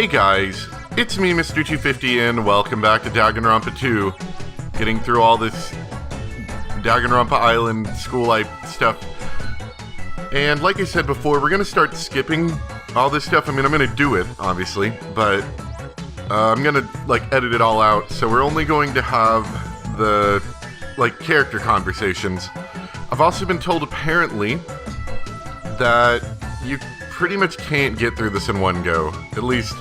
Hey guys, it's me, Mr. 250, and welcome back to Danganronpa 2. Getting through all this Danganronpa Island school life stuff. And like I said before, we're gonna start skipping all this stuff. I mean, I'm gonna do it, obviously, but I'm gonna, edit it all out. So we're only going to have the, character conversations. I've also been told, apparently, that you pretty much can't get through this in one go. At least,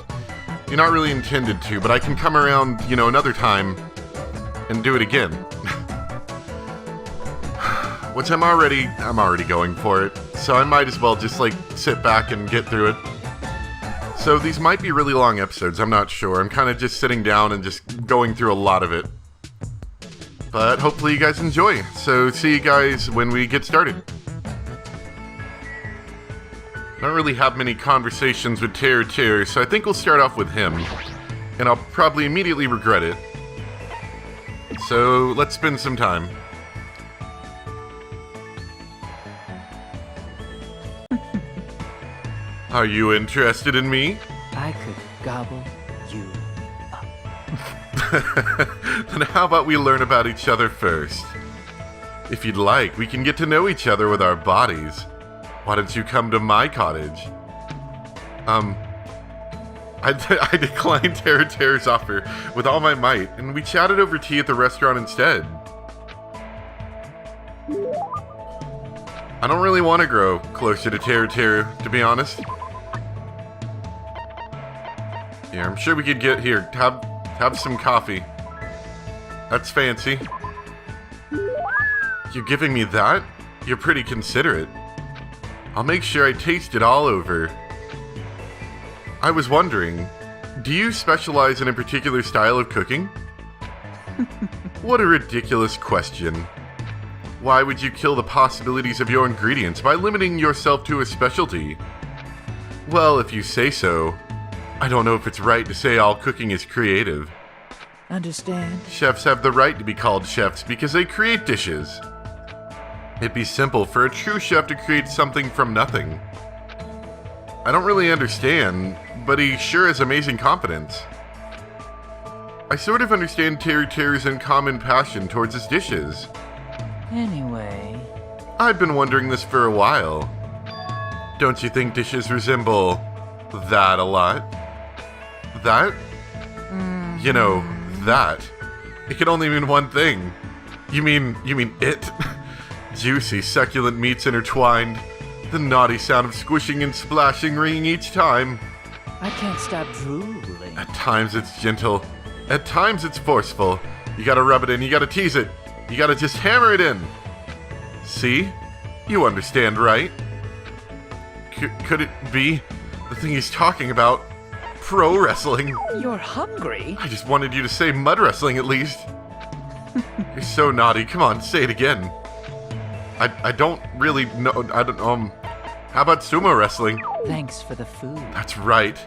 you're not really intended to, but I can come around, another time and do it again. Which I'm already going for it, so I might as well just, sit back and get through it. So these might be really long episodes, I'm not sure. I'm kind of just sitting down and just going through a lot of it. But hopefully you guys enjoy. So see you guys when we get started. I don't really have many conversations with Terror, so I think we'll start off with him. And I'll probably immediately regret it. So let's spend some time. Are you interested in me? I could gobble you up. Then how about we learn about each other first? If you'd like, we can get to know each other with our bodies. Why don't you come to my cottage? I declined Terror's offer with all my might, and we chatted over tea at the restaurant instead. I don't really want to grow closer to Terror, to be honest. Yeah, I'm sure we could get here. Have some coffee. That's fancy. You're giving me that? You're pretty considerate. I'll make sure I taste it all over. I was wondering, do you specialize in a particular style of cooking? What a ridiculous question. Why would you kill the possibilities of your ingredients by limiting yourself to a specialty? Well, if you say so, I don't know if it's right to say all cooking is creative. Understand? Chefs have the right to be called chefs because they create dishes. It'd be simple for a true chef to create something from nothing. I don't really understand, but he sure has amazing confidence. I sort of understand Terror's uncommon passion towards his dishes. Anyway... I've been wondering this for a while. Don't you think dishes resemble that a lot? That? You know, that. It can only mean one thing. You mean it? Juicy, succulent meats intertwined. The naughty sound of squishing and splashing ringing each time. I can't stop drooling. At times it's gentle. At times it's forceful. You gotta rub it in, you gotta tease it. You gotta just hammer it in. See? You understand, right? Could it be the thing he's talking about? Pro wrestling? You're hungry? I just wanted you to say mud wrestling at least. You're so naughty. Come on, say it again. I don't really know. How about sumo wrestling? Thanks for the food. That's right.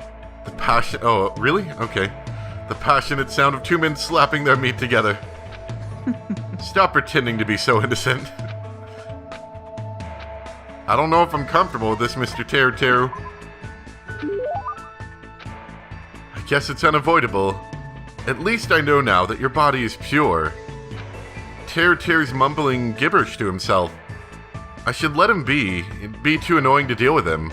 The passion. Oh, really? Okay. The passionate sound of two men slapping their meat together. Stop pretending to be so innocent. I don't know if I'm comfortable with this, Mr. Terror. I guess it's unavoidable. At least I know now that your body is pure. Terror's mumbling gibberish to himself. I should let him be. It'd be too annoying to deal with him.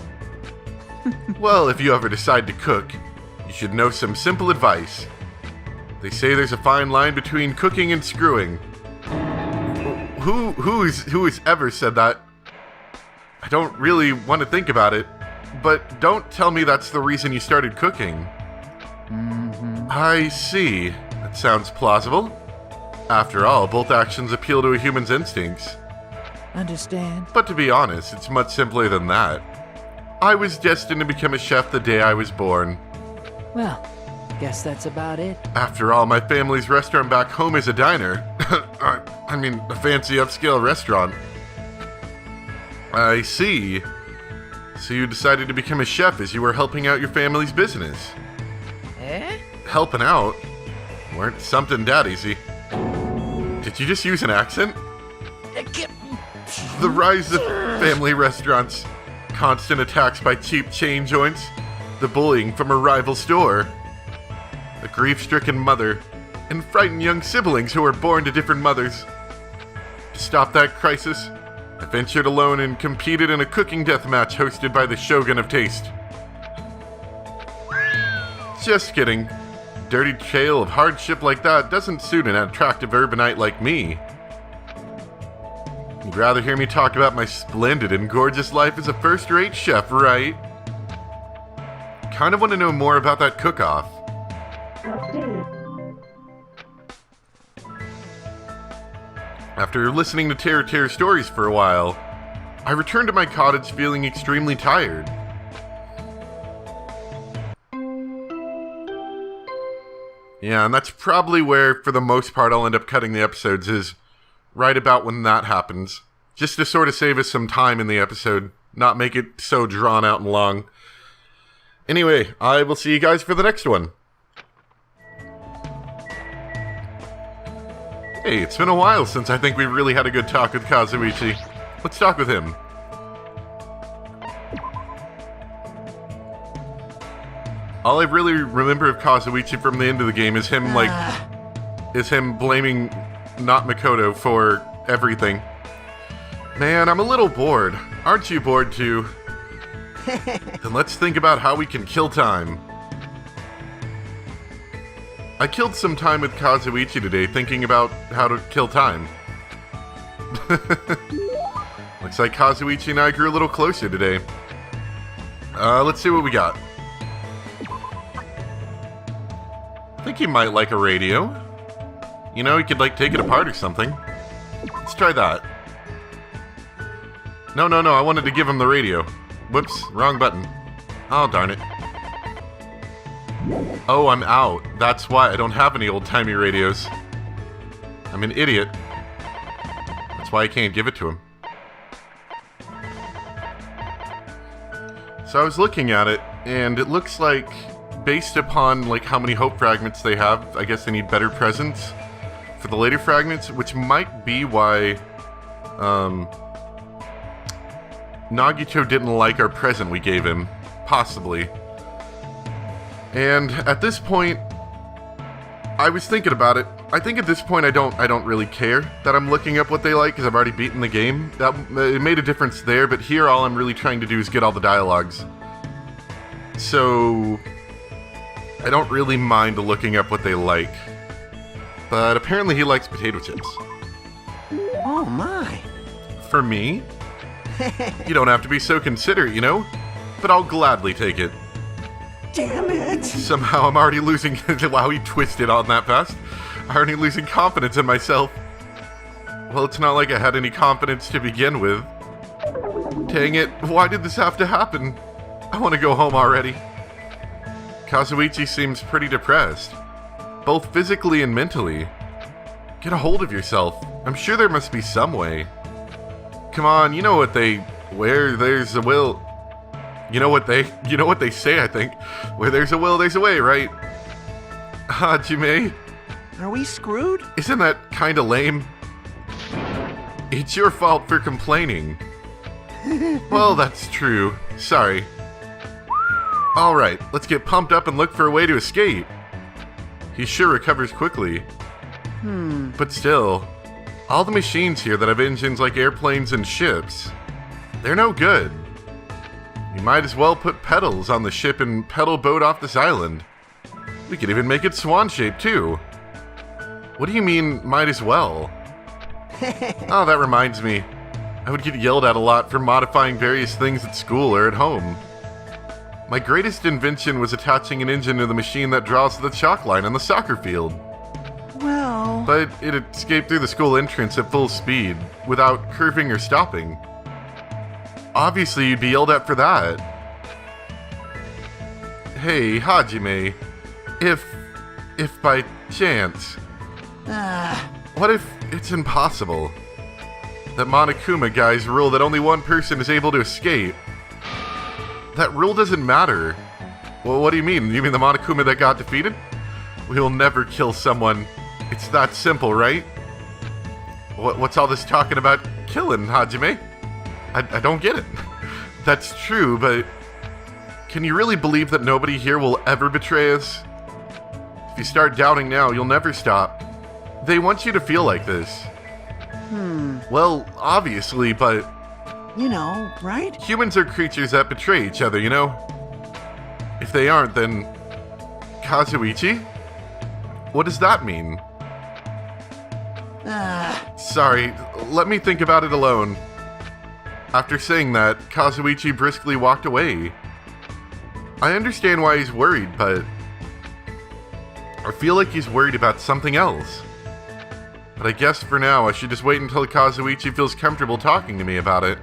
Well, if you ever decide to cook, you should know some simple advice. They say there's a fine line between cooking and screwing. Who has ever said that? I don't really want to think about it, but don't tell me that's the reason you started cooking. I see. That sounds plausible. After all, both actions appeal to a human's instincts. Understand? But to be honest, it's much simpler than that. I was destined to become a chef the day I was born. Well, guess that's about it. After all, my family's restaurant back home is a diner. I mean, a fancy upscale restaurant. I see. So you decided to become a chef as you were helping out your family's business. Eh? Helping out? Weren't something that easy. Did you just use an accent? The rise of family restaurants, constant attacks by cheap chain joints, the bullying from a rival store, a grief-stricken mother, and frightened young siblings who were born to different mothers. To stop that crisis, I ventured alone and competed in a cooking deathmatch hosted by the Shogun of Taste. Just kidding. A dirty tale of hardship like that doesn't suit an attractive urbanite like me. You'd rather hear me talk about my splendid and gorgeous life as a first-rate chef, right? Kind of want to know more about that cook-off. After listening to Terror stories for a while, I returned to my cottage feeling extremely tired. Yeah, and that's probably where, for the most part, I'll end up cutting the episodes, is right about when that happens. Just to sort of save us some time in the episode, not make it so drawn out and long. Anyway, I will see you guys for the next one. Hey, it's been a while since I think we really had a good talk with Kazuichi. Let's talk with him. All I really remember of Kazuichi from the end of the game is him, is him blaming not Makoto for everything. Man, I'm a little bored. Aren't you bored too? Then let's think about how we can kill time. I killed some time with Kazuichi today thinking about how to kill time. Looks like Kazuichi and I grew a little closer today. Let's see what we got. I think he might like a radio. You know, he could take it apart or something. Let's try that. No, I wanted to give him the radio. Whoops, wrong button. Oh, darn it. Oh, I'm out. That's why I don't have any old-timey radios. I'm an idiot. That's why I can't give it to him. So I was looking at it, and it looks like, based upon how many hope fragments they have, I guess they need better presents for the later fragments, which might be why Nagito didn't like our present we gave him, possibly. And at this point, I was thinking about it. I think at this point I don't really care that I'm looking up what they like because I've already beaten the game. It made a difference there, but here all I'm really trying to do is get all the dialogues. So I don't really mind looking up what they like. But apparently he likes potato chips. Oh my. For me? You don't have to be so considerate, you know? But I'll gladly take it. Damn it! Somehow I'm already losing... Wow, he twisted on that fast. I'm already losing confidence in myself. Well, it's not like I had any confidence to begin with. Dang it, why did this have to happen? I want to go home already. Kazuichi seems pretty depressed. Both physically and mentally. Get a hold of yourself. I'm sure there must be some way. Come on, you know what they... Where there's a will... You know what they say, I think. Where there's a will, there's a way, right? Hajime? Are we screwed? Isn't that kinda lame? It's your fault for complaining. Well, that's true. Sorry. Alright, let's get pumped up and look for a way to escape. He sure recovers quickly. But still, all the machines here that have engines like airplanes and ships, they're no good. We might as well put pedals on the ship and pedal boat off this island. We could even make it swan-shaped, too. What do you mean, might as well? Oh, that reminds me. I would get yelled at a lot for modifying various things at school or at home. My greatest invention was attaching an engine to the machine that draws the chalk line on the soccer field. Well... But it escaped through the school entrance at full speed, without curving or stopping. Obviously, you'd be yelled at for that. Hey, Hajime, if by chance, what if it's impossible? That Monokuma guys rule that only one person is able to escape. That rule doesn't matter. Well, what do you mean? You mean the Monokuma that got defeated? We'll never kill someone. It's that simple, right? What's all this talking about killing, Hajime? I don't get it. That's true, but Can you really believe that nobody here will ever betray us? If you start doubting now, you'll never stop. They want you to feel like this. Well, obviously, but... You know, right? Humans are creatures that betray each other, you know? If they aren't, then... Kazuichi? What does that mean? Sorry, let me think about it alone. After saying that, Kazuichi briskly walked away. I understand why he's worried, but... I feel like he's worried about something else. But I guess for now, I should just wait until Kazuichi feels comfortable talking to me about it.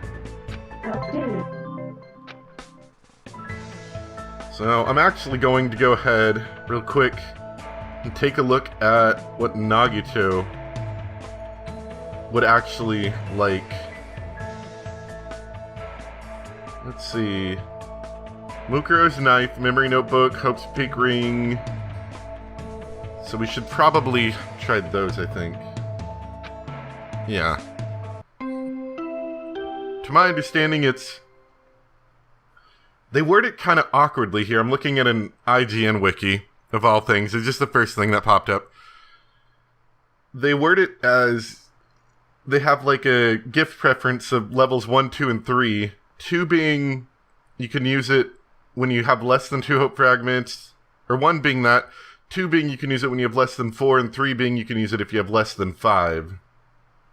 So, I'm actually going to go ahead, real quick, and take a look at what Nagito would actually like. Let's see. Mukuro's knife, memory notebook, Hope's Peak ring. So we should probably try those, I think. Yeah. To my understanding, it's... They word it kind of awkwardly here. I'm looking at an IGN wiki, of all things. It's just the first thing that popped up. They word it as... They have like a gift preference of levels 1, 2, and 3. 2 being... You can use it when you have less than 2 hope fragments. Or 1 being that. 2 being you can use it when you have less than 4. And 3 being you can use it if you have less than 5.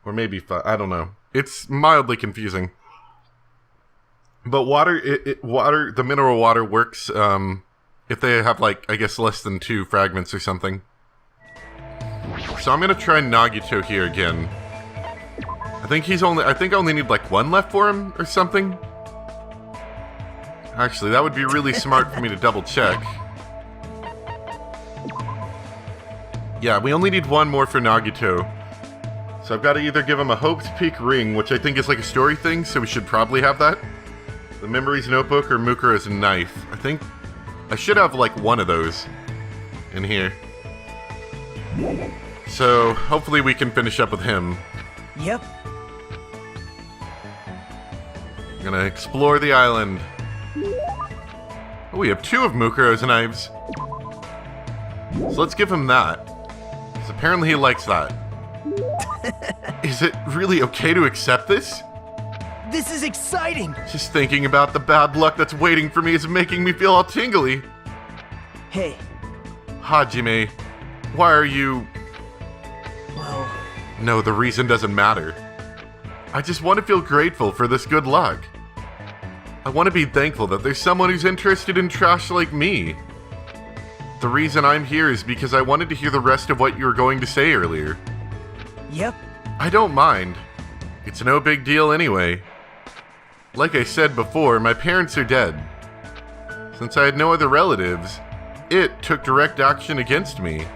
Or maybe 5. I don't know. It's mildly confusing. But water, the mineral water works if they have, like, I guess less than 2 fragments or something. So I'm gonna try Nagito here again. I think I only need like 1 left for him or something. Actually, that would be really smart for me to double check. Yeah, we only need 1 more for Nagito. So I've got to either give him a Hope's Peak ring, which I think is like a story thing, so we should probably have that. The Memories Notebook or Mukuro's knife. I think I should have like 1 of those in here. So hopefully we can finish up with him. Yep. I'm gonna explore the island. Oh, we have 2 of Mukuro's knives. So let's give him that. Because apparently he likes that. Is it really okay to accept this? This is exciting! Just thinking about the bad luck that's waiting for me is making me feel all tingly. Hey. Hajime, why are you... Well... No, the reason doesn't matter. I just want to feel grateful for this good luck. I want to be thankful that there's someone who's interested in trash like me. The reason I'm here is because I wanted to hear the rest of what you were going to say earlier. Yep. I don't mind. It's no big deal anyway. Like I said before, my parents are dead. Since I had no other relatives, it took direct action against me.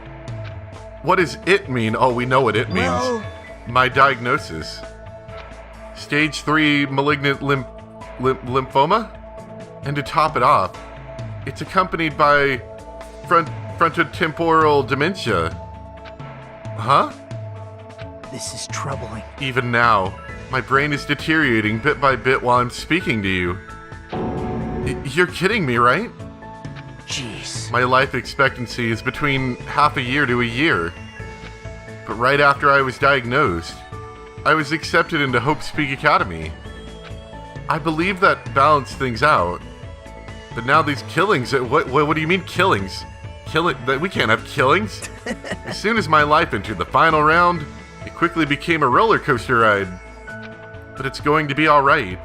What does it mean? Oh, we know what it means. Well... My diagnosis. Stage 3 malignant lymphoma? And to top it off, it's accompanied by frontotemporal dementia. Huh? This is troubling. Even now, my brain is deteriorating bit by bit while I'm speaking to you. You're kidding me, right? Jeez. My life expectancy is between half a year to a year. But right after I was diagnosed, I was accepted into Hope's Peak Academy. I believe that balanced things out. But now these killings, what do you mean killings? We can't have killings. As soon as my life entered the final round, it quickly became a roller coaster ride. But it's going to be alright.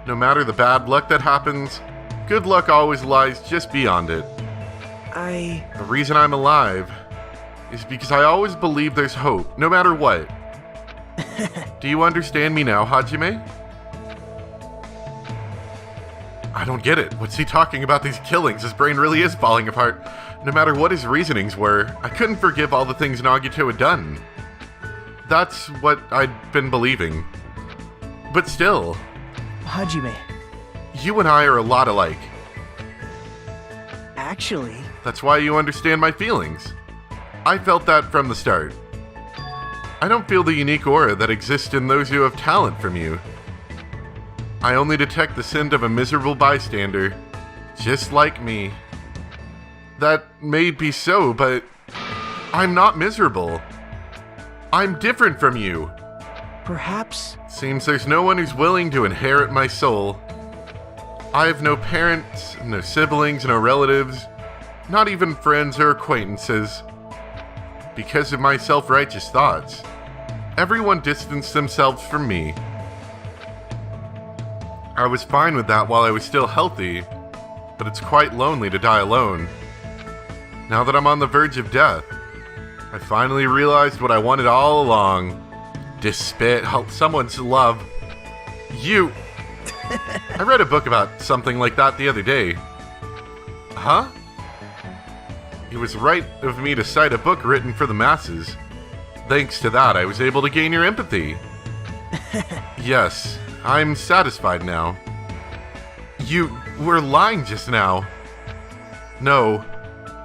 No matter the bad luck that happens, good luck always lies just beyond it. The reason I'm alive is because I always believe there's hope, no matter what. Do you understand me now, Hajime? I don't get it. What's he talking about these killings? His brain really is falling apart. No matter what his reasonings were, I couldn't forgive all the things Nagito had done. That's what I'd been believing. But still... Hajime. You and I are a lot alike. Actually... That's why you understand my feelings. I felt that from the start. I don't feel the unique aura that exists in those who have talent from you. I only detect the scent of a miserable bystander, Just like me. That may be so, but I'm not miserable. I'm different from you. Perhaps. Seems there's no one who's willing to inherit my soul. I have no parents, no siblings, no relatives, not even friends or acquaintances. Because of my self-righteous thoughts, everyone distanced themselves from me. I was fine with that while I was still healthy, but it's quite lonely to die alone. Now that I'm on the verge of death, I finally realized what I wanted all along. Despair, someone's love. You... I read a book about something like that the other day. Huh? It was right of me to cite a book written for the masses. Thanks to that, I was able to gain your empathy. Yes, I'm satisfied now. You were lying just now. No,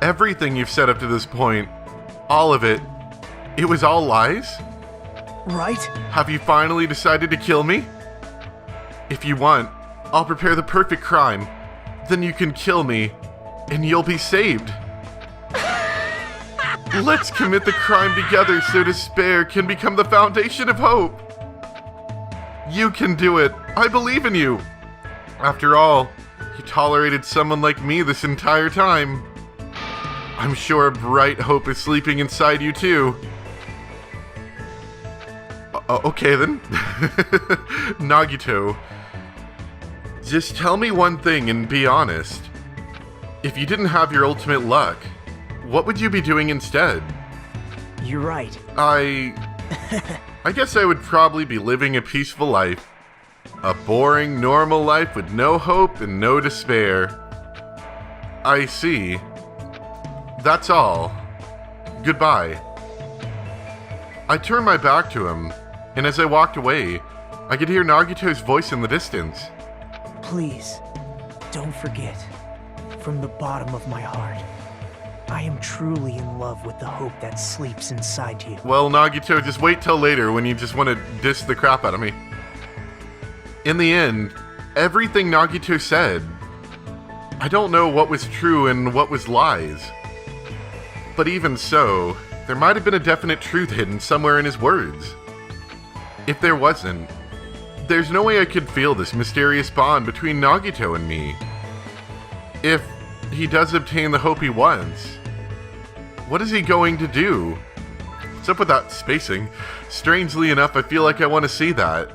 everything you've said up to this point, all of it, it was all lies? Right? Have you finally decided to kill me? If you want, I'll prepare the perfect crime. Then you can kill me, and you'll be saved. Let's commit the crime together so despair can become the foundation of hope. You can do it. I believe in you. After all, you tolerated someone like me this entire time. I'm sure a bright hope is sleeping inside you too. Okay then. Nagito. Just tell me one thing and be honest. If you didn't have your ultimate luck, what would you be doing instead? You're right. I guess I would probably be living a peaceful life. A boring, normal life with no hope and no despair. I see. That's all. Goodbye. I turned my back to him, and as I walked away, I could hear Nagito's voice in the distance. Please, don't forget. From the bottom of my heart, I am truly in love with the hope that sleeps inside you. Well, Nagito, just wait till later when you just want to diss the crap out of me. In the end, everything Nagito said, I don't know what was true and what was lies. But even so, there might have been a definite truth hidden somewhere in his words. If there wasn't, there's no way I could feel this mysterious bond between Nagito and me. If he does obtain the hope he wants, what is he going to do? What's up with that spacing? Strangely enough, I feel like I want to see that.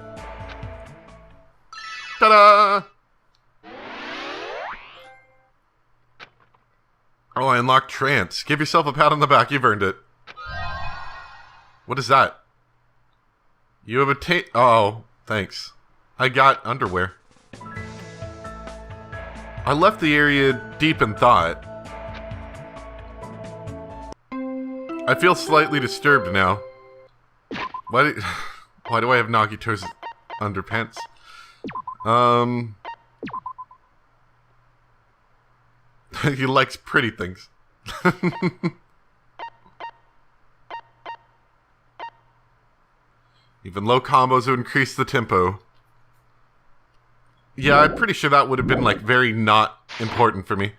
Ta-da! Oh, I unlocked trance. Give yourself a pat on the back, you've earned it. What is that? You have attained... Oh, thanks. I got underwear. I left the area deep in thought. I feel slightly disturbed now. Why do I have Nagito's underpants? He likes pretty things. Even low combos would increase the tempo. Yeah, I'm pretty sure that would have been, like, very not important for me.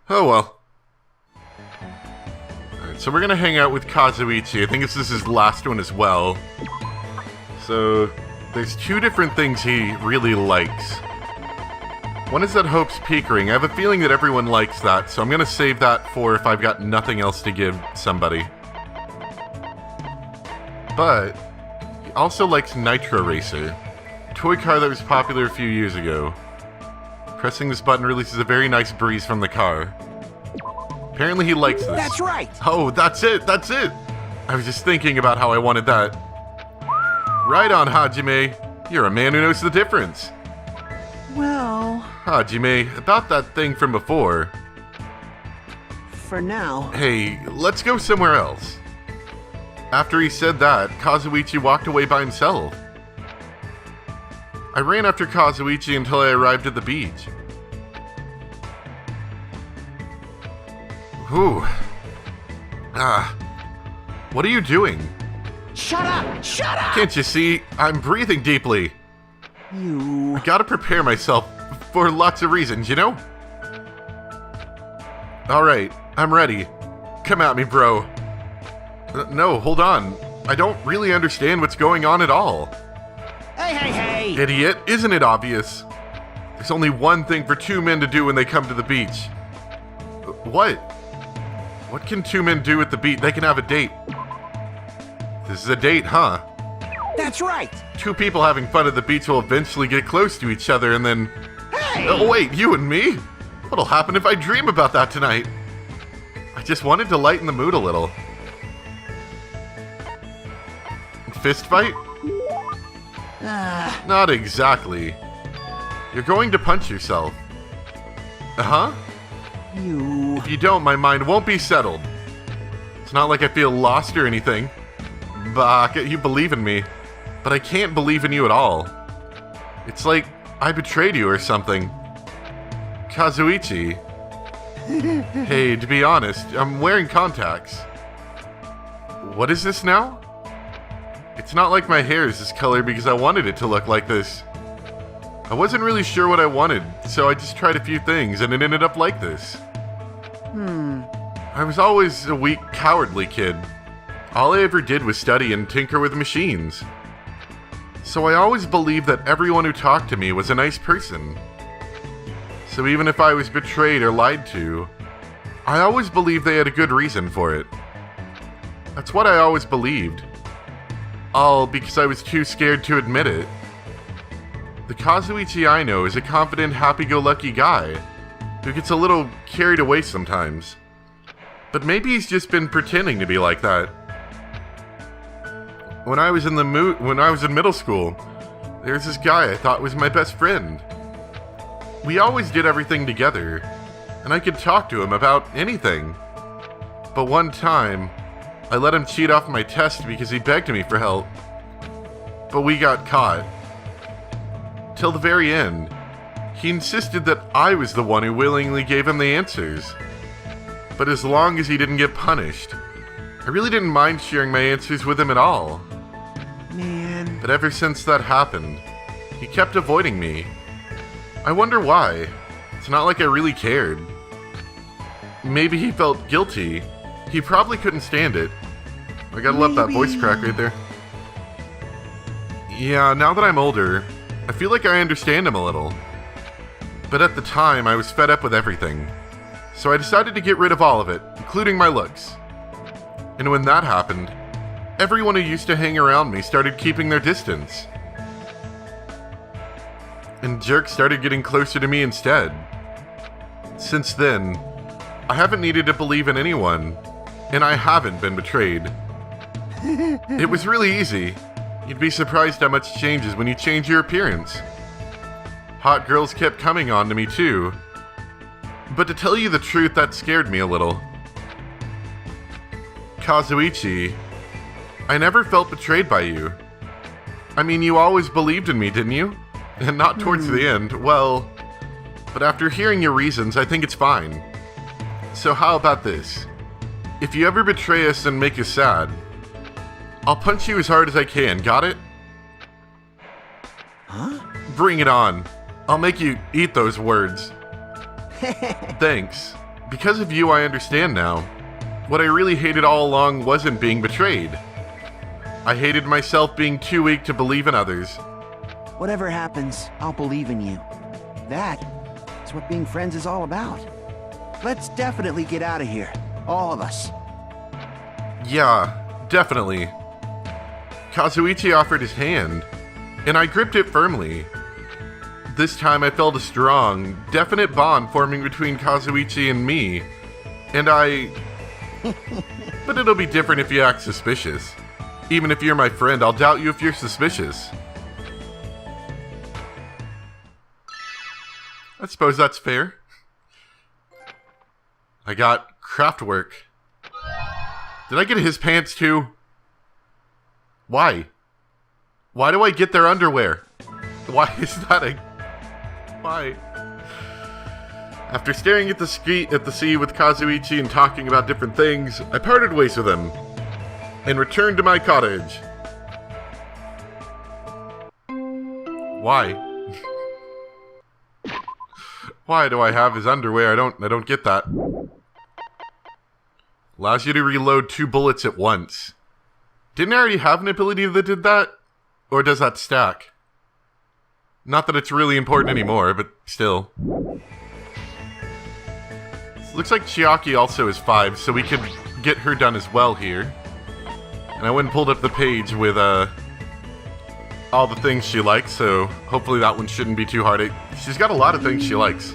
Oh well. Alright, so we're gonna hang out with Kazuichi. I think this is his last one as well. So, there's two different things he really likes. One is that Hope's Peak ring. I have a feeling that everyone likes that, so I'm gonna save that for if I've got nothing else to give somebody. But, he also likes Nitro Racer. Toy car that was popular a few years ago. Pressing this button releases a very nice breeze from the car. Apparently he likes this. That's right! Oh, that's it! That's it! I was just thinking about how I wanted that. Right on, Hajime. You're a man who knows the difference. Well... Hajime, about that thing from before. For now... Hey, let's go somewhere else. After he said that, Kazuichi walked away by himself. I ran after Kazuichi until I arrived at the beach. Whew. What are you doing? Shut up! Shut up! Can't you see? I'm breathing deeply. You... I gotta prepare myself for lots of reasons, you know? Alright, I'm ready. Come at me, bro. No, hold on. I don't really understand what's going on at all. Hey! Idiot, isn't it obvious? There's only one thing for two men to do when they come to the beach. What? What can two men do at the beach? They can have a date. This is a date, huh? That's right! Two people having fun at the beach will eventually get close to each other and then... Hey! Oh, wait, you and me? What'll happen if I dream about that tonight? I just wanted to lighten the mood a little. Fist fight? Not exactly. You're going to punch yourself. Uh-huh? You... If you don't, my mind won't be settled. It's not like I feel lost or anything. Bah, you believe in me. But I can't believe in you at all. It's like I betrayed you or something. Kazuichi. Hey, to be honest, I'm wearing contacts. What is this now? It's not like my hair is this color because I wanted it to look like this. I wasn't really sure what I wanted, so I just tried a few things and it ended up like this. I was always a weak, cowardly kid. All I ever did was study and tinker with machines. So I always believed that everyone who talked to me was a nice person. So even if I was betrayed or lied to, I always believed they had a good reason for it. That's what I always believed. All because I was too scared to admit it. The Kazuichi I know is a confident, happy-go-lucky guy who gets a little carried away sometimes. But maybe he's just been pretending to be like that. When I was in middle school, there was this guy I thought was my best friend. We always did everything together, and I could talk to him about anything. But one time, I let him cheat off my test because he begged me for help. But we got caught. Till the very end, he insisted that I was the one who willingly gave him the answers. But as long as he didn't get punished, I really didn't mind sharing my answers with him at all. Man... But ever since that happened, he kept avoiding me. I wonder why. It's not like I really cared. Maybe he felt guilty. He probably couldn't stand it. I gotta love that voice crack right there. Yeah, now that I'm older, I feel like I understand him a little. But at the time, I was fed up with everything. So I decided to get rid of all of it, including my looks. And when that happened, everyone who used to hang around me started keeping their distance. And jerks started getting closer to me instead. Since then, I haven't needed to believe in anyone, and I haven't been betrayed. It was really easy. You'd be surprised how much changes when you change your appearance. Hot girls kept coming on to me too. But to tell you the truth, that scared me a little. Kazuichi, I never felt betrayed by you. I mean, you always believed in me, didn't you? And not towards the end, well... But after hearing your reasons, I think it's fine. So how about this? If you ever betray us and make us sad, I'll punch you as hard as I can, got it? Huh? Bring it on. I'll make you eat those words. Thanks. Because of you, I understand now. What I really hated all along wasn't being betrayed. I hated myself being too weak to believe in others. Whatever happens, I'll believe in you. That's what being friends is all about. Let's definitely get out of here. All of us. Yeah, definitely. Kazuichi offered his hand, and I gripped it firmly. This time I felt a strong, definite bond forming between Kazuichi and me, and I... But it'll be different if you act suspicious. Even if you're my friend, I'll doubt you if you're suspicious. I suppose that's fair. I got Craftwork. Did I get his pants too? Why? Why do I get their underwear? Why is that a... Why? After staring at the sea with Kazuichi and talking about different things, I parted ways with him and returned to my cottage. Why? Why do I have his underwear? I don't get that. Allows you to reload 2 bullets at once. Didn't I already have an ability that did that? Or does that stack? Not that it's really important anymore, but still. Looks like Chiaki also is 5, so we could get her done as well here. And I went and pulled up the page with all the things she likes, so hopefully that one shouldn't be too hard. She's got a lot of things she likes.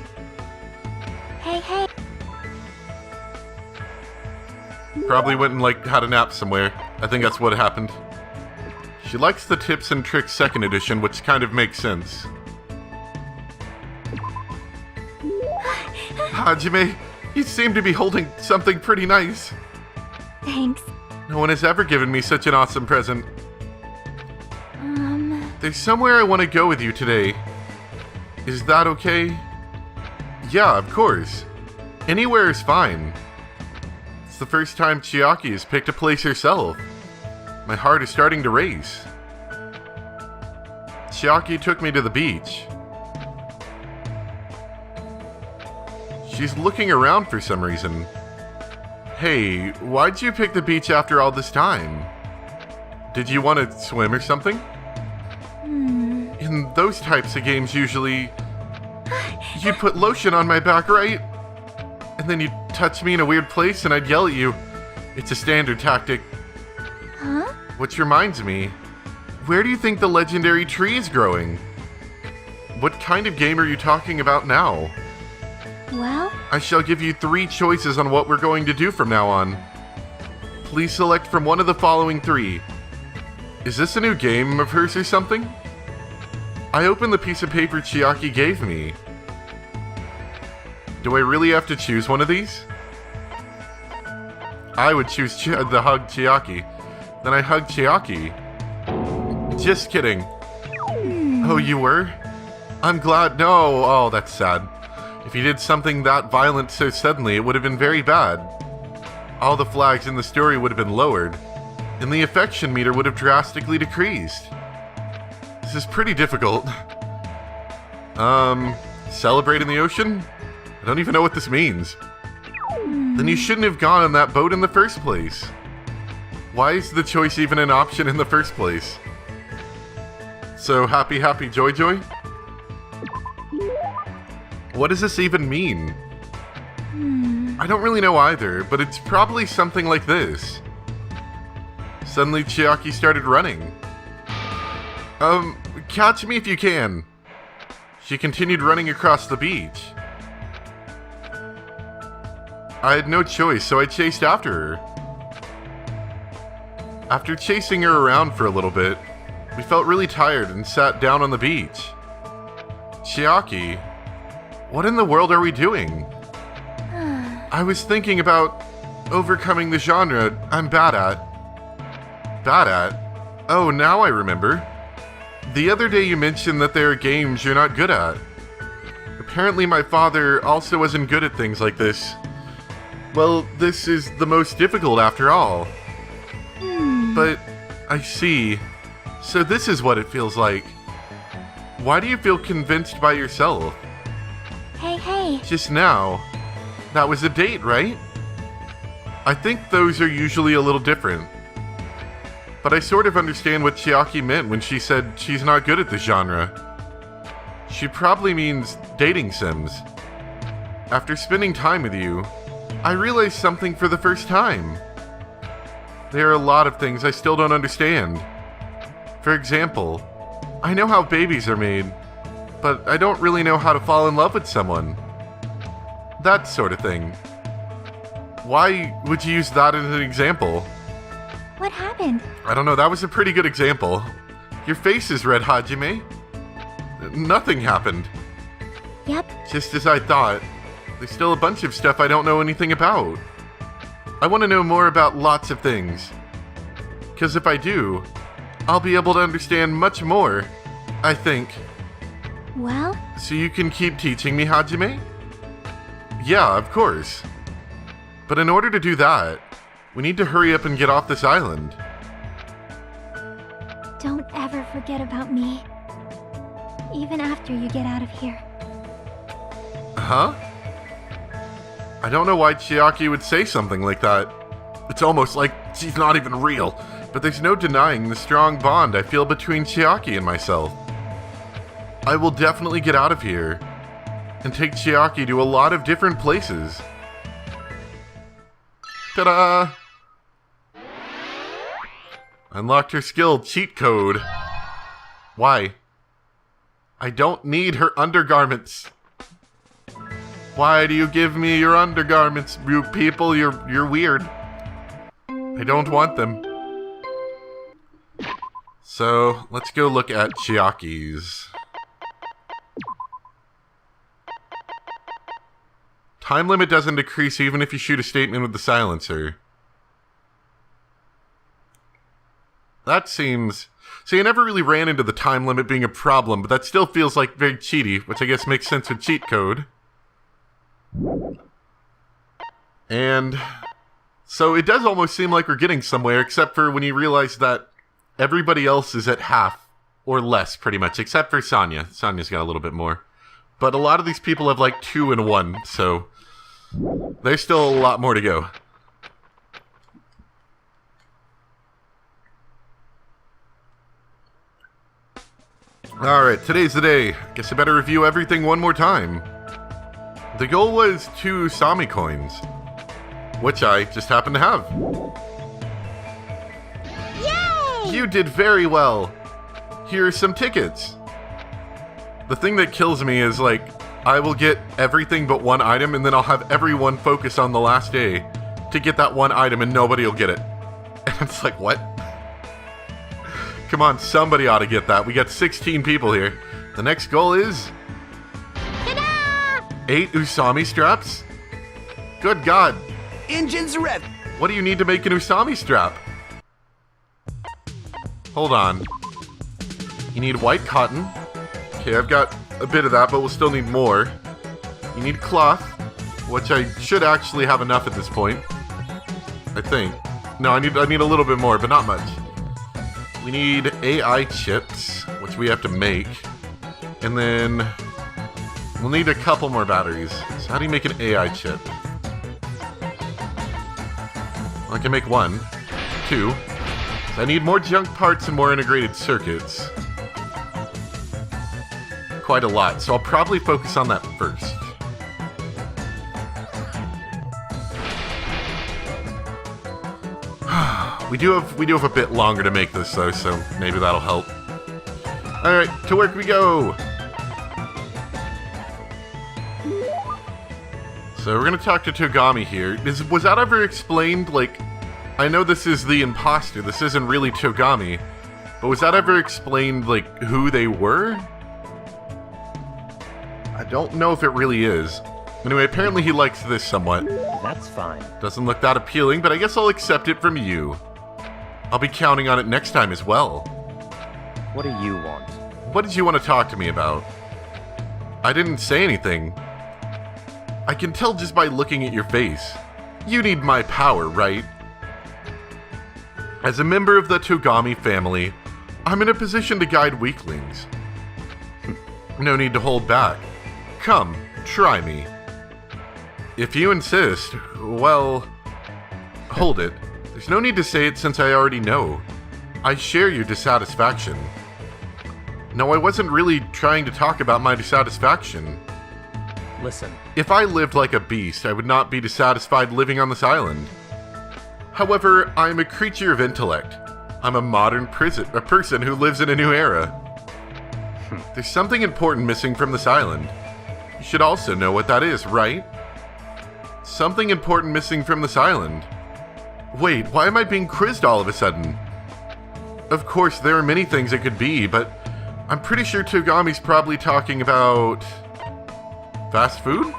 Hey. Probably went and had a nap somewhere. I think that's what happened. She likes the Tips and Tricks 2nd edition, which kind of makes sense. Hajime, you seem to be holding something pretty nice. Thanks. No one has ever given me such an awesome present. There's somewhere I want to go with you today. Is that okay? Yeah, of course. Anywhere is fine. It's the first time Chiaki has picked a place herself. My heart is starting to race. Chiaki took me to the beach. She's looking around for some reason. Hey, why'd you pick the beach after all this time? Did you want to swim or something? In those types of games, usually, you'd put lotion on my back, right? And then you'd touch me in a weird place and I'd yell at you. It's a standard tactic. Huh? Which reminds me, where do you think the legendary tree is growing? What kind of game are you talking about now? Well? I shall give you 3 choices on what we're going to do from now on. Please select from one of the following 3. Is this a new game of hers or something? I opened the piece of paper Chiaki gave me. Do I really have to choose one of these? I would choose the hug Chiaki. Then I hugged Chiaki. Just kidding. Oh, you were? I'm glad. No. Oh, that's sad. If you did something that violent so suddenly, it would have been very bad. All the flags in the story would have been lowered, and the affection meter would have drastically decreased. This is pretty difficult. Celebrate in the ocean? I don't even know what this means. Then you shouldn't have gone on that boat in the first place. Why is the choice even an option in the first place? So, happy, joy? What does this even mean? I don't really know either, but it's probably something like this. Suddenly, Chiaki started running. Catch me if you can. She continued running across the beach. I had no choice, so I chased after her. After chasing her around for a little bit, we felt really tired and sat down on the beach. Chiaki, what in the world are we doing? I was thinking about overcoming the genre I'm bad at. Bad at? Oh, now I remember. The other day you mentioned that there are games you're not good at. Apparently my father also wasn't good at things like this. Well, this is the most difficult after all. But, I see. So this is what it feels like. Why do you feel convinced by yourself? Hey. Just now. That was a date, right? I think those are usually a little different. But I sort of understand what Chiaki meant when she said she's not good at the genre. She probably means dating sims. After spending time with you, I realized something for the first time. There are a lot of things I still don't understand. For example, I know how babies are made, but I don't really know how to fall in love with someone. That sort of thing. Why would you use that as an example? What happened? I don't know, that was a pretty good example. Your face is red, Hajime. Nothing happened. Yep. Just as I thought. There's still a bunch of stuff I don't know anything about. I want to know more about lots of things. Because if I do, I'll be able to understand much more, I think. Well? So you can keep teaching me, Hajime? Yeah, of course. But in order to do that, we need to hurry up and get off this island. Don't ever forget about me. Even after you get out of here. Huh? I don't know why Chiaki would say something like that. It's almost like she's not even real. But there's no denying the strong bond I feel between Chiaki and myself. I will definitely get out of here and take Chiaki to a lot of different places. Ta-da! Unlocked her skill cheat code. Why? I don't need her undergarments. Why do you give me your undergarments, you people? You're weird. I don't want them. So, let's go look at Chiaki's. Time limit doesn't decrease even if you shoot a statement with the silencer. That seems... See, I never really ran into the time limit being a problem, but that still feels like very cheaty, which I guess makes sense with cheat code. And... so it does almost seem like we're getting somewhere, except for when you realize that everybody else is at half, or less, pretty much, except for Sonya. Sonya's got a little bit more. But a lot of these people have like 2 and 1, so there's still a lot more to go. Alright, today's the day. Guess I better review everything one more time. The goal was 2 Sami coins, which I just happen to have. Yay! You did very well. Here are some tickets. The thing that kills me is, like, I will get everything but one item, and then I'll have everyone focus on the last day to get that one item, and nobody will get it. And it's like, what? Come on, somebody ought to get that. We got 16 people here. The next goal is... Ta-da! 8 Usami straps? Good God. Engines rev. What do you need to make an Usami strap? Hold on. You need white cotton. Okay, I've got a bit of that, but we'll still need more. You need cloth, which I should actually have enough at this point. I think. No, I need a little bit more, but not much. We need AI chips, which we have to make. And then we'll need a couple more batteries. So how do you make an AI chip? I can make 1. 2. So I need more junk parts and more integrated circuits. Quite a lot, so I'll probably focus on that first. We do have a bit longer to make this though, so maybe that'll help. Alright, to work we go! So we're gonna talk to Togami here. Was that ever explained? Like, I know this is the imposter, this isn't really Togami, but was that ever explained, like, who they were? I don't know if it really is. Anyway, apparently he likes this somewhat. That's fine. Doesn't look that appealing, but I guess I'll accept it from you. I'll be counting on it next time as well. What do you want? What did you want to talk to me about? I didn't say anything. I can tell just by looking at your face. You need my power, right? As a member of the Togami family, I'm in a position to guide weaklings. No need to hold back. Come, try me. If you insist, well... Hold it. There's no need to say it since I already know. I share your dissatisfaction. No, I wasn't really trying to talk about my dissatisfaction. Listen. If I lived like a beast, I would not be dissatisfied living on this island. However, I'm a creature of intellect. I'm a modern a person who lives in a new era. There's something important missing from this island. You should also know what that is, right? Something important missing from this island. Wait, why am I being quizzed all of a sudden? Of course, there are many things it could be, but I'm pretty sure Togami's probably talking about... fast food?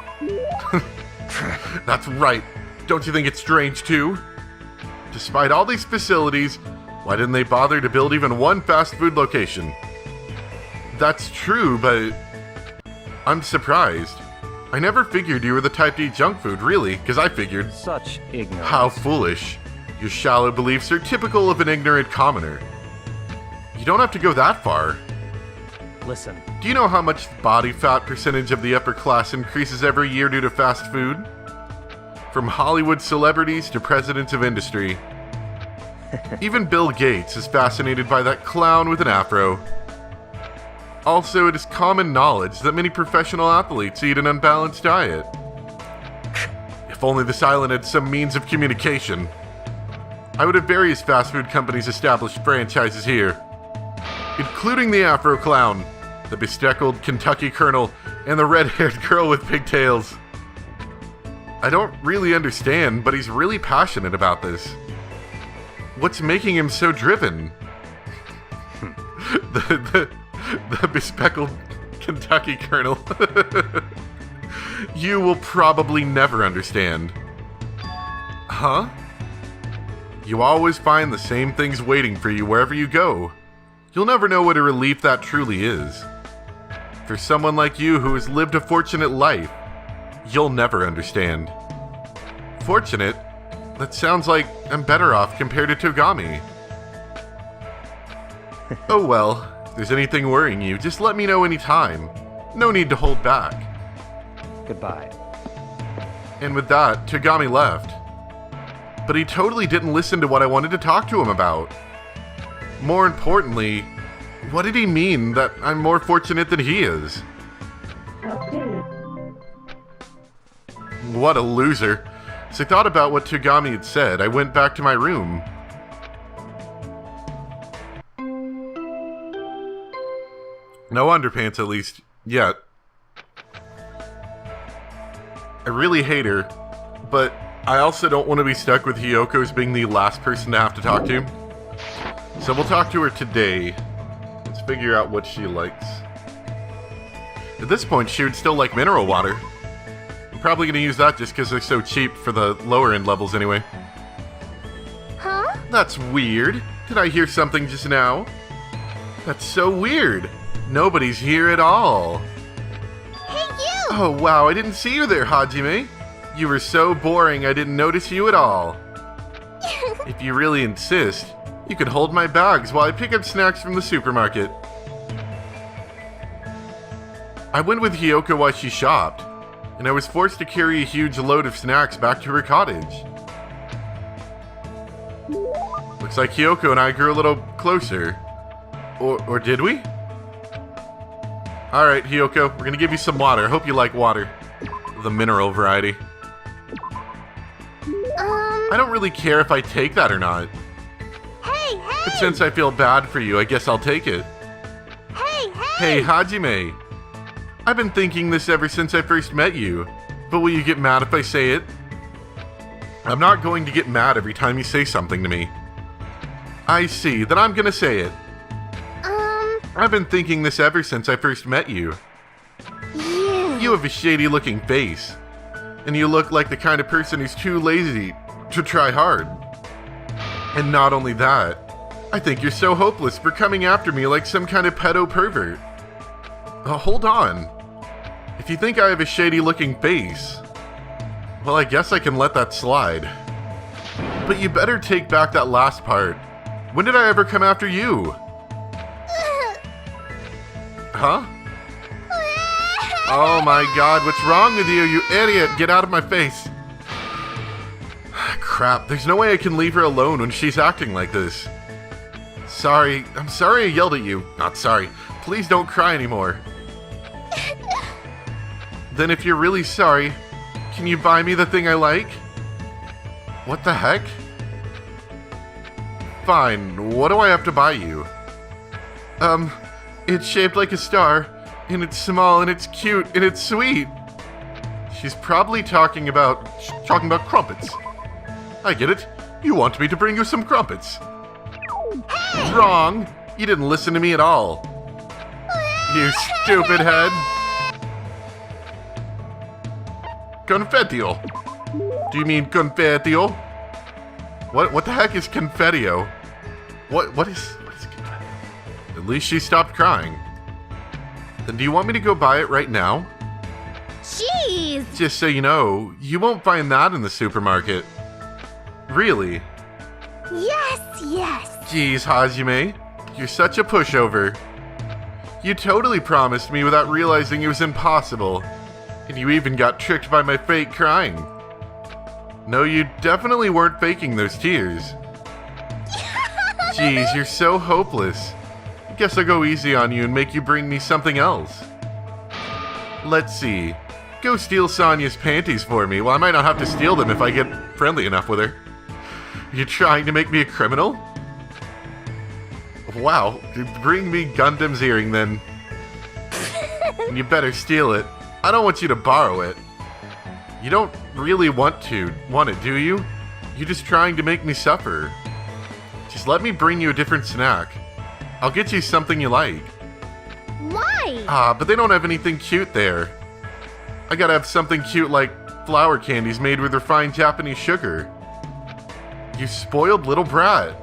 That's right. Don't you think it's strange, too? Despite all these facilities, why didn't they bother to build even one fast food location? That's true, but... I'm surprised. I never figured you were the type to eat junk food, really, because I figured... Such ignorance. How foolish. Your shallow beliefs are typical of an ignorant commoner. You don't have to go that far. Listen. Do you know how much body fat percentage of the upper class increases every year due to fast food? From Hollywood celebrities to presidents of industry. Even Bill Gates is fascinated by that clown with an afro. Also, it is common knowledge that many professional athletes eat an unbalanced diet. If only this island had some means of communication, I would have various fast food companies establish franchises here, including the Afro Clown, the bespectacled Kentucky Colonel, and the red-haired girl with pigtails. I don't really understand, but he's really passionate about this. What's making him so driven? the bespectacled Kentucky Colonel. You will probably never understand. Huh? You always find the same things waiting for you wherever you go. You'll never know what a relief that truly is. For someone like you who has lived a fortunate life, you'll never understand. Fortunate? That sounds like I'm better off compared to Togami. Oh well, if there's anything worrying you, just let me know anytime. No need to hold back. Goodbye. And with that, Togami left. But he totally didn't listen to what I wanted to talk to him about. More importantly, what did he mean that I'm more fortunate than he is? What a loser. As I thought about what Togami had said, I went back to my room. No underpants, at least, yet. I really hate her, but I also don't want to be stuck with Hiyoko as being the last person to have to talk to. So we'll talk to her today. Let's figure out what she likes. At this point, she would still like mineral water. I'm probably going to use that just because they're so cheap for the lower end levels anyway. Huh? That's weird. Did I hear something just now? That's so weird. Nobody's here at all. Hey, you! Oh wow, I didn't see you there, Hajime. You were so boring I didn't notice you at all. If you really insist, you can hold my bags while I pick up snacks from the supermarket. I went with Hiyoko while she shopped, and I was forced to carry a huge load of snacks back to her cottage. Looks like Hiyoko and I grew a little closer. Or did we? Alright, Hiyoko, we're gonna give you some water. I hope you like water. The mineral variety. I don't really care if I take that or not. Hey, hey! But since I feel bad for you, I guess I'll take it. Hey, Hey, Hajime. I've been thinking this ever since I first met you. But will you get mad if I say it? I'm not going to get mad every time you say something to me. I see, then I'm gonna say it. I've been thinking this ever since I first met you. You have a shady-looking face. And you look like the kind of person who's too lazy to try hard. And not only that, I think you're so hopeless for coming after me like some kind of pedo pervert. Hold on. If you think I have a shady-looking face, well, I guess I can let that slide. But you better take back that last part. When did I ever come after you? Huh? Oh my god, what's wrong with you, you idiot? Get out of my face. Crap, there's no way I can leave her alone when she's acting like this. Sorry, I'm sorry I yelled at you. Not sorry. Please don't cry anymore. Then if you're really sorry, can you buy me the thing I like? What the heck? Fine, what do I have to buy you? It's shaped like a star, and it's small, and it's cute, and it's sweet. She's probably talking about crumpets. I get it. You want me to bring you some crumpets. Hey! Wrong. You didn't listen to me at all. You stupid head. Confettio. Do you mean confettio? What the heck is confettio? What is confettio? At least she stopped crying. Then do you want me to go buy it right now? Jeez! Just so you know, you won't find that in the supermarket. Really? Yes. Jeez, Hajime. You're such a pushover. You totally promised me without realizing it was impossible. And you even got tricked by my fake crying. No, you definitely weren't faking those tears. Jeez, you're so hopeless. Guess I'll go easy on you and make you bring me something else. Let's see. Go steal Sonya's panties for me. Well, I might not have to steal them if I get friendly enough with her. You trying to make me a criminal? Wow, bring me Gundam's earring then. You better steal it. I don't want you to borrow it. You don't really want it, do you? You're just trying to make me suffer. Just let me bring you a different snack. I'll get you something you like. Why? But they don't have anything cute there. I gotta have something cute like flour candies made with refined Japanese sugar. You spoiled little brat.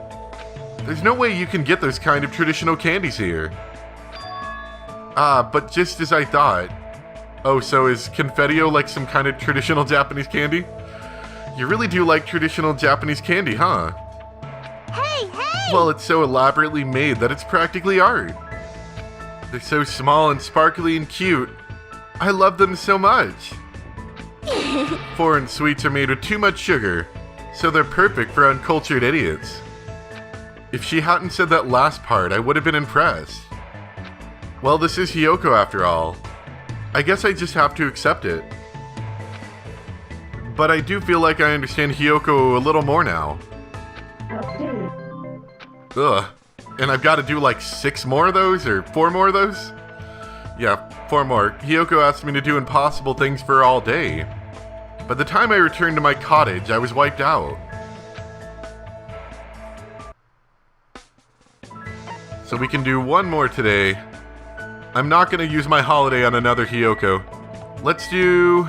There's no way you can get those kind of traditional candies here. But just as I thought. Oh, so is Confettio like some kind of traditional Japanese candy? You really do like traditional Japanese candy, huh? Hey! Well, it's so elaborately made that it's practically art. They're so small and sparkly and cute. I love them so much. Foreign sweets are made with too much sugar, so they're perfect for uncultured idiots. If she hadn't said that last part, I would have been impressed. Well, this is Hiyoko after all. I guess I just have to accept it. But I do feel like I understand Hiyoko a little more now. Ugh. And I've got to do like 6 more of those, or 4 more of those? Yeah, 4 more. Hiyoko asked me to do impossible things for her all day. By the time I returned to my cottage, I was wiped out. So we can do 1 more today. I'm not going to use my holiday on another Hiyoko. Let's do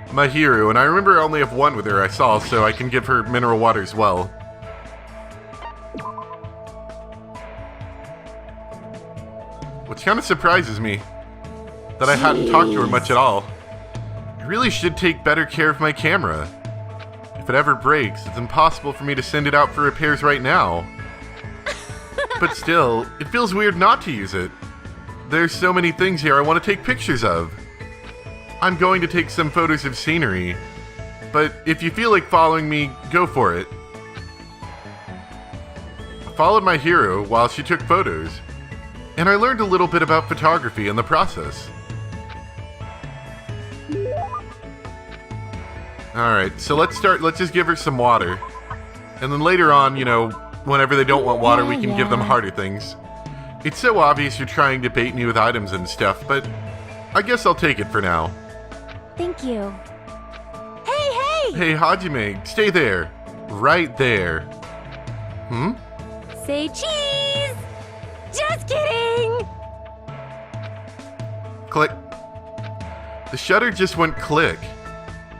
Mahiru, and I remember I only have 1 with her, I saw, so I can give her mineral water as well. Which kind of surprises me, that I hadn't talked to her much at all. I really should take better care of my camera. If it ever breaks, it's impossible for me to send it out for repairs right now. But still, it feels weird not to use it. There's so many things here I want to take pictures of. I'm going to take some photos of scenery, but if you feel like following me, go for it. I followed my hero while she took photos, and I learned a little bit about photography in the process. Alright, so let's just give her some water. And then later on, you know, whenever they don't want water, we can give them harder things. It's so obvious you're trying to bait me with items and stuff, but I guess I'll take it for now. Thank you. Hey! Hey, Hajime, stay there. Right there. Say cheese! Just kidding! Click. The shutter just went click.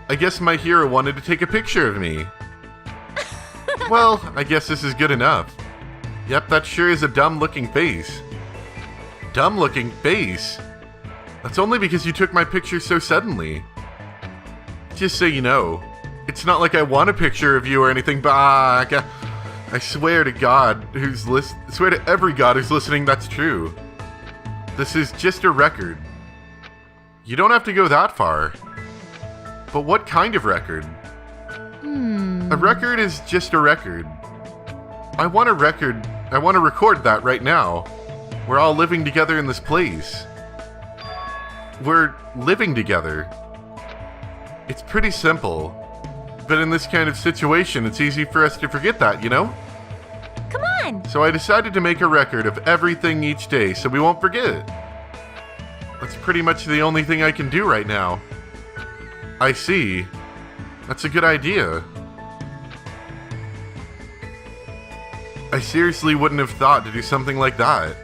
I guess my hero wanted to take a picture of me. Well, I guess this is good enough. Yep, that sure is a dumb-looking face. Dumb-looking face? That's only because you took my picture so suddenly. Just so you know, it's not like I want a picture of you or anything, but I swear to God, swear to every God who's listening, that's true. This is just a record. You don't have to go that far. But what kind of record? A record is just a record. I want to record that right now. We're all living together in this place. We're living together. It's pretty simple. But in this kind of situation, it's easy for us to forget that, you know? Come on! So I decided to make a record of everything each day so we won't forget. That's pretty much the only thing I can do right now. I see. That's a good idea. I seriously wouldn't have thought to do something like that.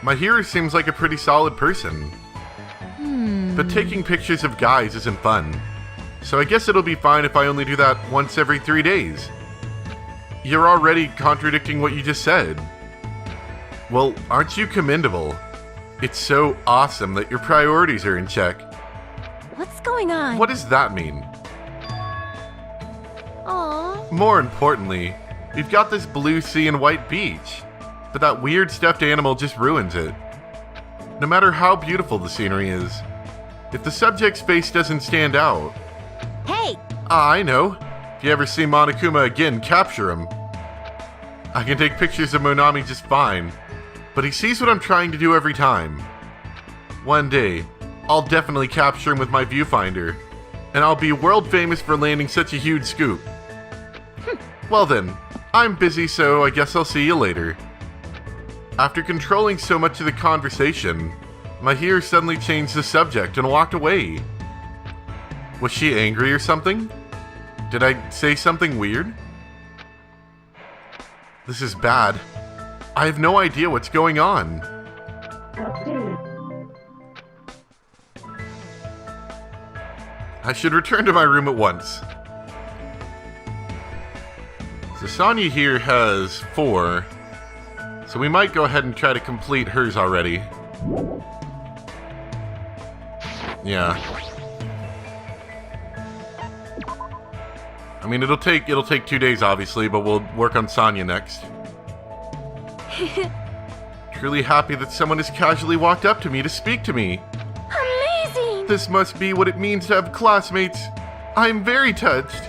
My hero seems like a pretty solid person. But taking pictures of guys isn't fun. So I guess it'll be fine if I only do that once every 3 days. You're already contradicting what you just said. Well, aren't you commendable? It's so awesome that your priorities are in check. What's going on? What does that mean? Aww. More importantly, we've got this blue sea and white beach, but that weird stuffed animal just ruins it. No matter how beautiful the scenery is, if the subject's face doesn't stand out... Hey! I know. If you ever see Monokuma again, capture him. I can take pictures of Monami just fine, but he sees what I'm trying to do every time. One day, I'll definitely capture him with my viewfinder, and I'll be world famous for landing such a huge scoop. Well then, I'm busy, so I guess I'll see you later. After controlling so much of the conversation, Mahir suddenly changed the subject and walked away. Was she angry or something? Did I say something weird? This is bad. I have no idea what's going on. I should return to my room at once. So Sonya here has 4. So we might go ahead and try to complete hers already. Yeah. I mean, it'll take 2 days, obviously, but we'll work on Sonya next. Truly happy that someone has casually walked up to me to speak to me. Amazing! This must be what it means to have classmates. I'm very touched.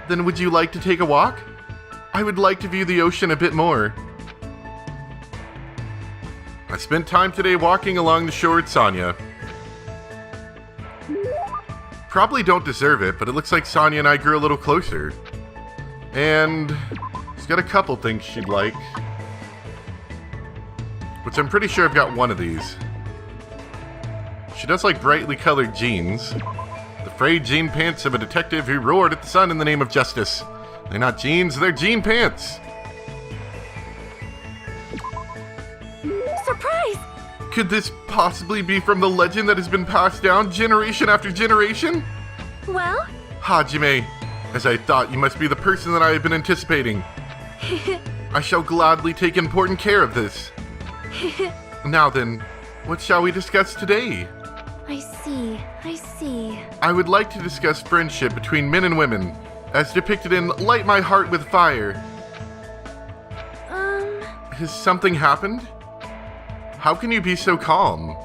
Then would you like to take a walk? I would like to view the ocean a bit more. I spent time today walking along the shore at Sonya. Probably don't deserve it, but it looks like Sonya and I grew a little closer. And she's got a couple things she'd like. Which I'm pretty sure I've got one of these. She does like brightly colored jeans. The frayed jean pants of a detective who roared at the sun in the name of justice. They're not jeans, they're jean pants. Surprise! Could this possibly be from the legend that has been passed down generation after generation? Well? Hajime, as I thought, you must be the person that I have been anticipating. I shall gladly take important care of this. Now then, what shall we discuss today? I see. I would like to discuss friendship between men and women, as depicted in Light My Heart with Fire. Has something happened? How can you be so calm?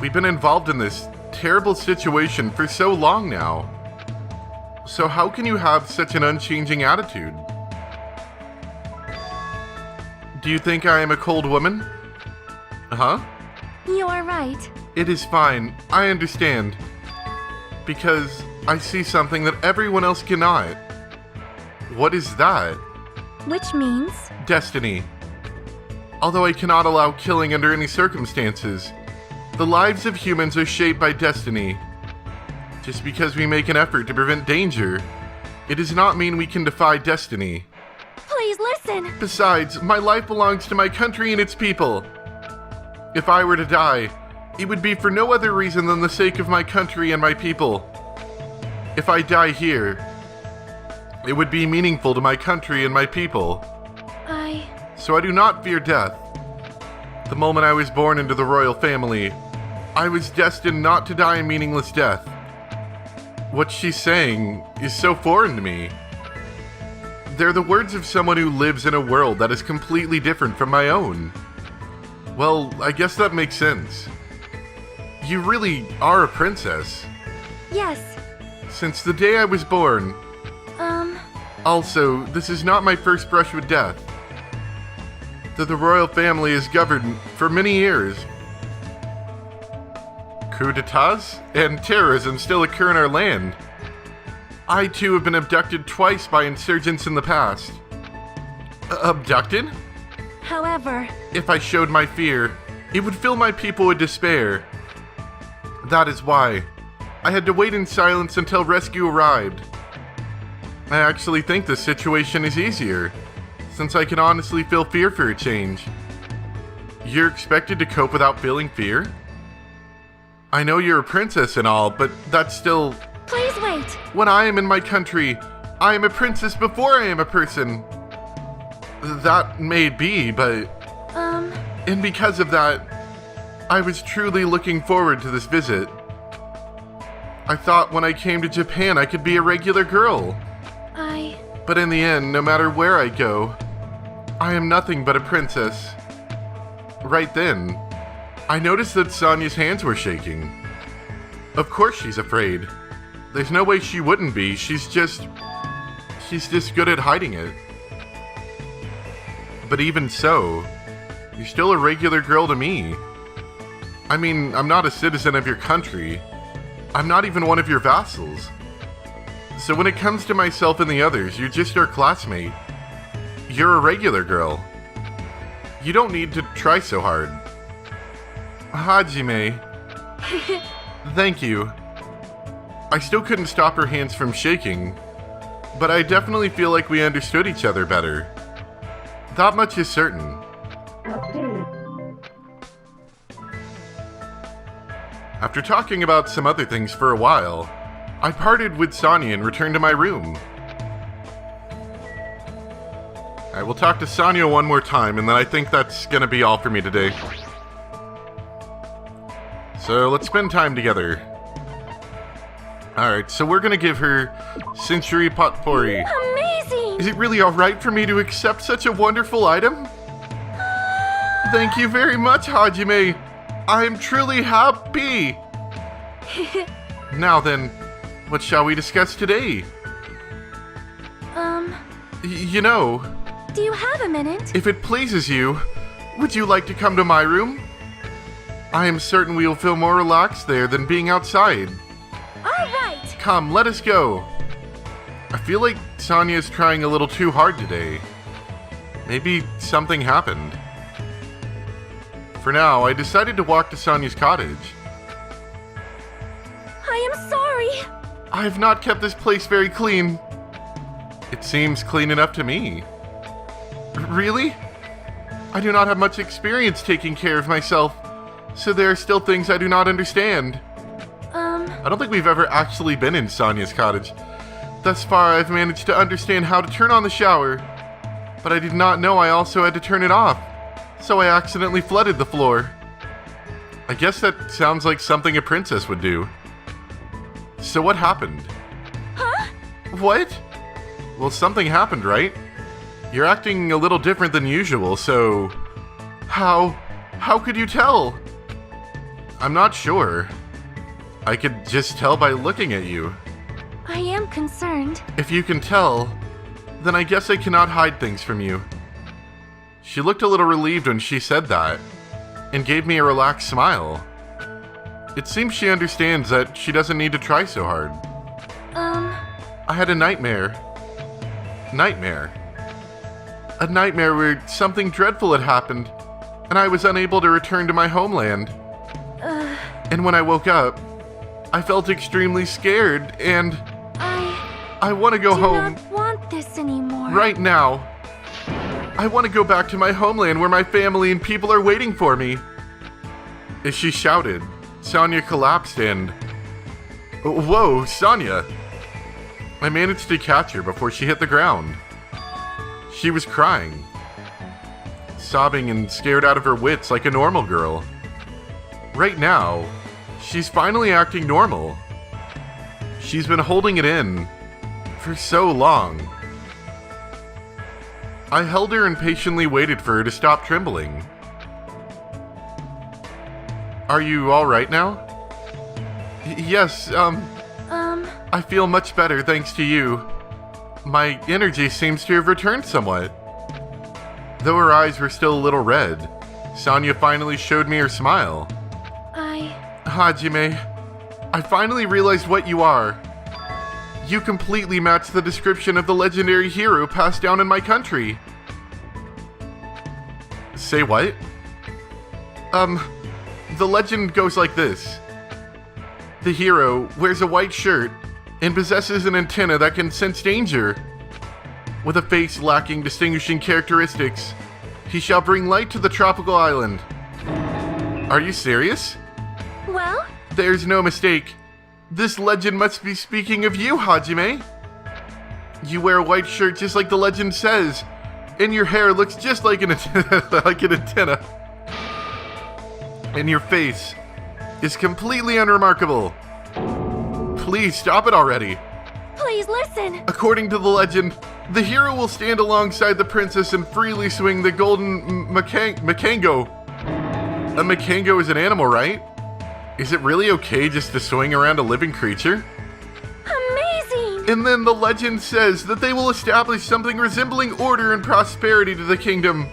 We've been involved in this terrible situation for so long now. So how can you have such an unchanging attitude? Do you think I am a cold woman? Huh? You are right. It is fine, I understand. Because I see something that everyone else cannot. What is that? Which means? Destiny. Although I cannot allow killing under any circumstances, the lives of humans are shaped by destiny. Just because we make an effort to prevent danger, it does not mean we can defy destiny. Please listen! Besides, my life belongs to my country and its people. If I were to die, it would be for no other reason than the sake of my country and my people. If I die here, it would be meaningful to my country and my people. So I do not fear death. The moment I was born into the royal family, I was destined not to die a meaningless death. What she's saying is so foreign to me. They're the words of someone who lives in a world that is completely different from my own. Well, I guess that makes sense. You really are a princess. Yes. Since the day I was born. Also, this is not my first brush with death. The royal family is governed for many years. Coup d'etats and terrorism still occur in our land. I too have been abducted twice by insurgents in the past. Abducted? However, if I showed my fear, it would fill my people with despair. That is why I had to wait in silence until rescue arrived. I actually think this situation is easier, since I can honestly feel fear for a change. You're expected to cope without feeling fear? I know you're a princess and all, but that's still... Please wait! When I am in my country, I am a princess before I am a person. That may be, but... And because of that, I was truly looking forward to this visit. I thought when I came to Japan I could be a regular girl. But in the end, no matter where I go, I am nothing but a princess. Right then, I noticed that Sonya's hands were shaking. Of course she's afraid. There's no way she wouldn't be. She's just good at hiding it. But even so, you're still a regular girl to me. I mean, I'm not a citizen of your country. I'm not even one of your vassals. So when it comes to myself and the others, you're just our classmate. You're a regular girl. You don't need to try so hard. Hajime. Thank you. I still couldn't stop her hands from shaking, but I definitely feel like we understood each other better. That much is certain. After talking about some other things for a while, I parted with Sonia and returned to my room. I will talk to Sonia one more time, and then I think that's gonna be all for me today. So let's spend time together. Alright, so we're gonna give her Century Potpourri. Amazing! Is it really alright for me to accept such a wonderful item? Thank you very much, Hajime. I am truly happy. Now then, what shall we discuss today? You know, Do you have a minute? if it pleases you, would you like to come to my room? I am certain we will feel more relaxed there than being outside. Alright! Come, let us go. I feel like Sonia is trying a little too hard today. Maybe something happened. For now, I decided to walk to Sonia's cottage. I am sorry! I have not kept this place very clean. It seems clean enough to me. Really? I do not have much experience taking care of myself, so there are still things I do not understand. I don't think we've ever actually been in Sonia's cottage. Thus far, I've managed to understand how to turn on the shower, but I did not know I also had to turn it off, so I accidentally flooded the floor. I guess that sounds like something a princess would do. So what happened? Huh? What? Well, something happened, right? You're acting a little different than usual, so... How could you tell? I'm not sure. I could just tell by looking at you. I am concerned. If you can tell, then I guess I cannot hide things from you. She looked a little relieved when she said that, and gave me a relaxed smile. It seems she understands that she doesn't need to try so hard. I had a nightmare. A nightmare where something dreadful had happened, and I was unable to return to my homeland. And when I woke up, I felt extremely scared, and I want to go home I do not want this anymore. right now. I want to go back to my homeland where my family and people are waiting for me. As she shouted, Sonia collapsed and... Whoa, Sonia! I managed to catch her before she hit the ground. She was crying, sobbing and scared out of her wits like a normal girl. Right now, she's finally acting normal. She's been holding it in for so long. I held her and patiently waited for her to stop trembling. Are you alright now? Yes, I feel much better thanks to you. My energy seems to have returned somewhat. Though her eyes were still a little red, Sonia finally showed me her smile. Hajime, I finally realized what you are. You completely match the description of the legendary hero passed down in my country. Say what? The legend goes like this. The hero wears a white shirt and possesses an antenna that can sense danger. With a face lacking distinguishing characteristics, he shall bring light to the tropical island. Are you serious? Well? There's no mistake. This legend must be speaking of you, Hajime. You wear a white shirt just like the legend says, and your hair looks just like an antenna. And your face is completely unremarkable. Please stop it already. Please listen. According to the legend, the hero will stand alongside the princess and freely swing the golden makango. A makango is an animal, right? Is it really okay just to swing around a living creature? And then the legend says that they will establish something resembling order and prosperity to the kingdom.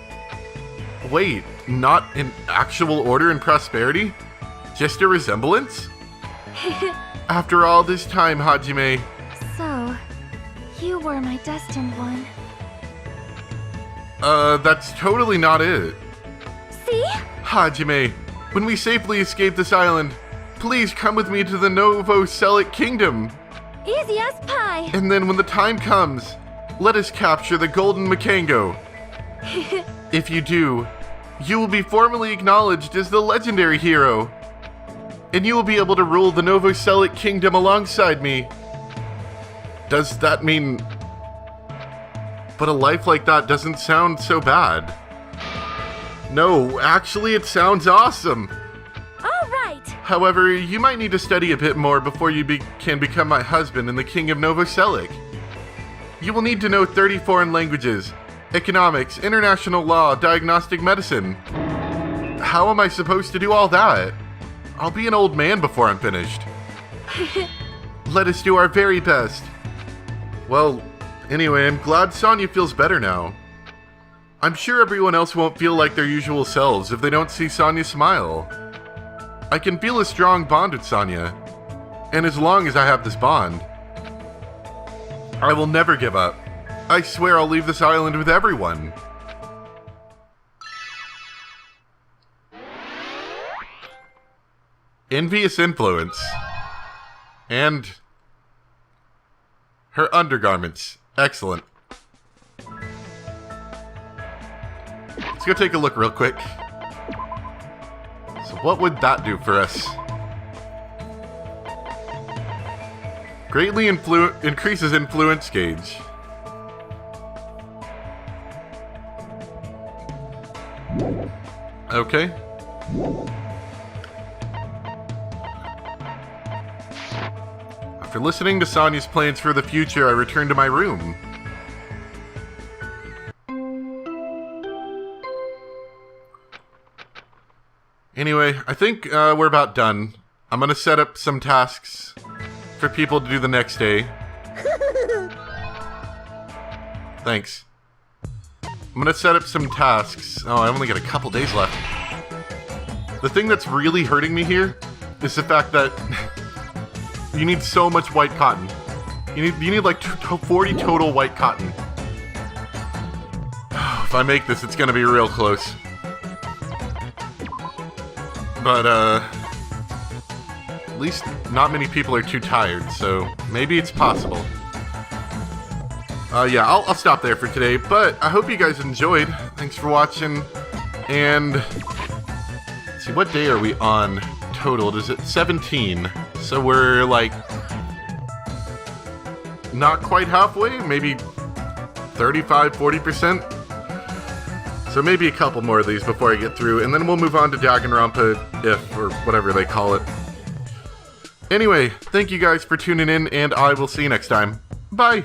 Wait, not an actual order and prosperity? Just a resemblance? After all this time, Hajime. So, you were my destined one. That's totally not it. See? Hajime, when we safely escape this island, please come with me to the Novoselic Kingdom. Easy as pie. And then when the time comes, let us capture the Golden Makango. If you do, you will be formally acknowledged as the legendary hero. And you will be able to rule the Novoselic Kingdom alongside me. Does that mean... But a life like that doesn't sound so bad. No, actually it sounds awesome. All right. However, you might need to study a bit more before you can become my husband and the King of Novoselic. You will need to know 30 foreign languages, economics, international law, diagnostic medicine. How am I supposed to do all that? I'll be an old man before I'm finished. Let us do our very best. Well, anyway, I'm glad Sonya feels better now. I'm sure everyone else won't feel like their usual selves if they don't see Sonya smile. I can feel a strong bond with Sonya, and as long as I have this bond, I will never give up. I swear I'll leave this island with everyone. Envious influence. And her undergarments. Excellent. Let's go take a look real quick. So what would that do for us? Greatly increases influence gauge. Okay. After listening to Sonya's plans for the future, I return to my room. Anyway, I think we're about done. I'm gonna set up some tasks for people to do the next day. Thanks. I'm gonna set up some tasks. Oh, I only got a couple days left. The thing that's really hurting me here is the fact that you need so much white cotton. You need like 40 total white cotton. If I make this, it's gonna be real close. But, at least not many people are too tired, so maybe it's possible. Yeah, I'll stop there for today, but I hope you guys enjoyed. Thanks for watching, and let's see, what day are we on total? Is it 17? So we're, like, not quite halfway, maybe 35, 40%? So maybe a couple more of these before I get through, and then we'll move on to Danganronpa, or whatever they call it. Anyway, thank you guys for tuning in, and I will see you next time. Bye!